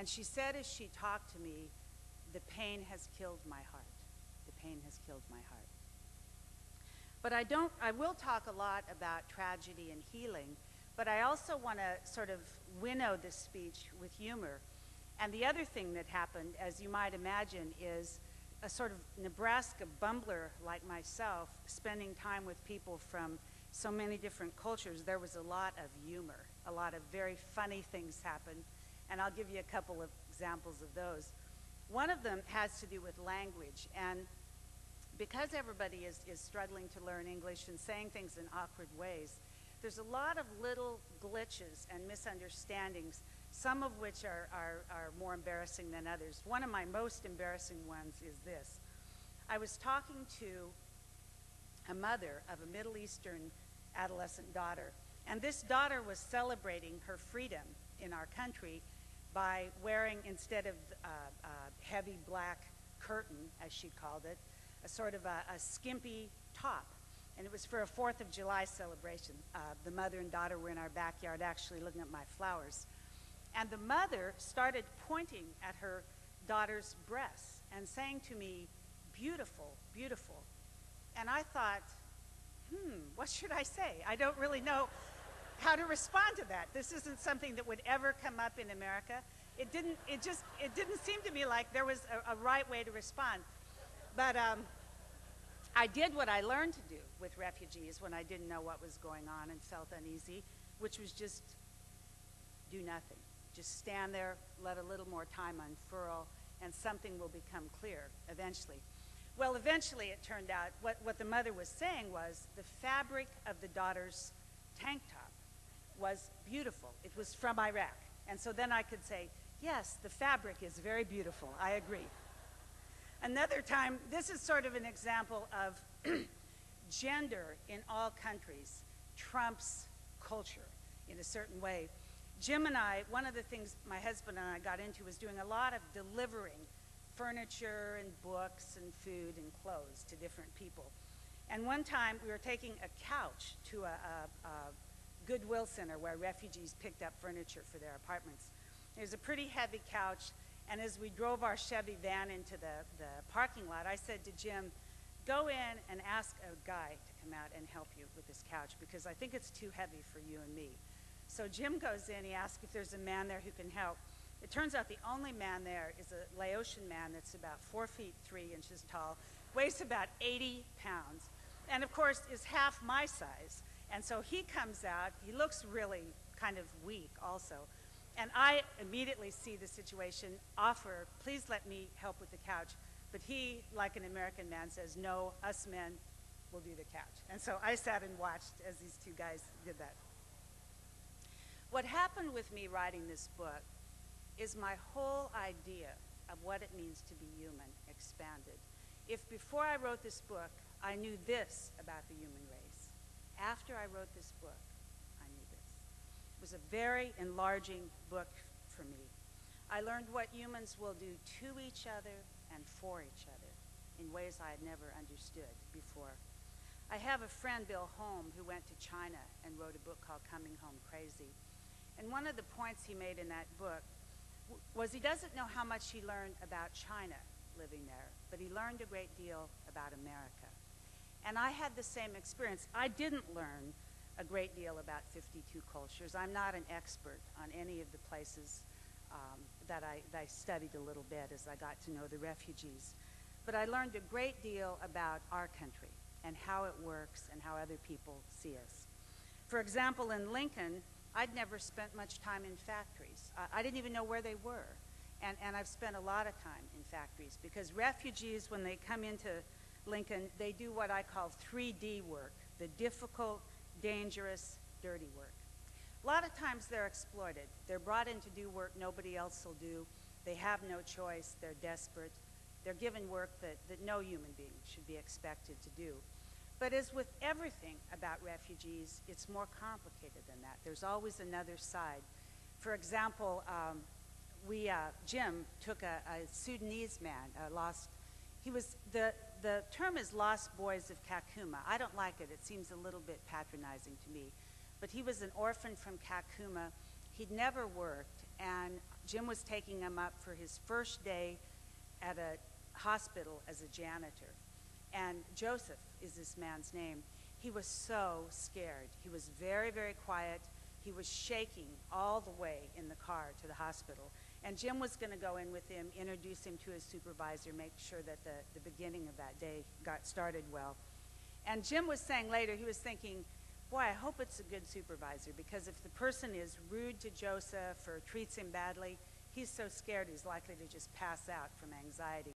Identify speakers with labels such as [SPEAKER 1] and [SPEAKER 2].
[SPEAKER 1] And she said as she talked to me, the pain has killed my heart. The pain has killed my heart. But I will talk a lot about tragedy and healing, but I also want to sort of winnow this speech with humor. And the other thing that happened, as you might imagine, is a sort of Nebraska bumbler like myself, spending time with people from so many different cultures. There was a lot of humor, a lot of very funny things happened, and I'll give you a couple of examples of those. One of them has to do with language, and because everybody is struggling to learn English and saying things in awkward ways, there's a lot of little glitches and misunderstandings, some of which are more embarrassing than others. One of my most embarrassing ones is this. I was talking to a mother of a Middle Eastern adolescent daughter, and this daughter was celebrating her freedom in our country by wearing, instead of a heavy black curtain, as she called it, a sort of a skimpy top. And it was for a 4th of July celebration. The mother and daughter were in our backyard actually looking at my flowers. And the mother started pointing at her daughter's breasts and saying to me, "Beautiful, beautiful." And I thought, what should I say? I don't really know how to respond to that. This isn't something that would ever come up in America. It didn't seem to me like there was a right way to respond. But I did what I learned to do with refugees when I didn't know what was going on and felt uneasy, which was just do nothing. Just stand there, let a little more time unfurl, and something will become clear eventually. Well, eventually it turned out what the mother was saying was the fabric of the daughter's tank top was beautiful. It was from Iraq. And so then I could say, yes, the fabric is very beautiful. I agree. Another time, this is sort of an example of gender in all countries trumps culture in a certain way. Jim and I, one of the things my husband and I got into was doing a lot of delivering furniture and books and food and clothes to different people. And one time we were taking a couch to a Goodwill Center where refugees picked up furniture for their apartments. It was a pretty heavy couch, and as we drove our Chevy van into the parking lot, I said to Jim, go in and ask a guy to come out and help you with this couch because I think it's too heavy for you and me. So Jim goes in, he asks if there's a man there who can help. It turns out the only man there is a Laotian man that's about 4 feet 3 inches tall, weighs about 80 pounds, and of course is half my size. And so he comes out, he looks really kind of weak also. And I immediately see the situation, offer, please let me help with the couch. But he, like an American man, says, no, us men will do the couch. And so I sat and watched as these two guys did that. What happened with me writing this book is my whole idea of what it means to be human expanded. If before I wrote this book, I knew this about the human race, after I wrote this book, I knew this. It was a very enlarging book for me. I learned what humans will do to each other and for each other in ways I had never understood before. I have a friend, Bill Holm, who went to China and wrote a book called Coming Home Crazy. And one of the points he made in that book was he doesn't know how much he learned about China living there, but he learned a great deal about America. And I had the same experience. I didn't learn a great deal about 52 cultures. I'm not an expert on any of the places that I studied a little bit as I got to know the refugees. But I learned a great deal about our country and how it works and how other people see us. For example, in Lincoln, I'd never spent much time in factories. I didn't even know where they were. And I've spent a lot of time in factories because refugees, when they come into Lincoln, they do what I call 3D work, the difficult, dangerous, dirty work. A lot of times they're exploited. They're brought in to do work nobody else will do. They have no choice. They're desperate. They're given work that no human being should be expected to do. But as with everything about refugees, it's more complicated than that. There's always another side. For example, Jim took a Sudanese man, the term is lost boys of Kakuma. I don't like it. It seems a little bit patronizing to me. But he was an orphan from Kakuma. He'd never worked, and Jim was taking him up for his first day at a hospital as a janitor. And Joseph is this man's name. He was so scared. He was very, very quiet. He was shaking all the way in the car to the hospital. And Jim was going to go in with him, introduce him to his supervisor, make sure that the beginning of that day got started well. And Jim was saying later, he was thinking, boy, I hope it's a good supervisor, because if the person is rude to Joseph or treats him badly, he's so scared he's likely to just pass out from anxiety.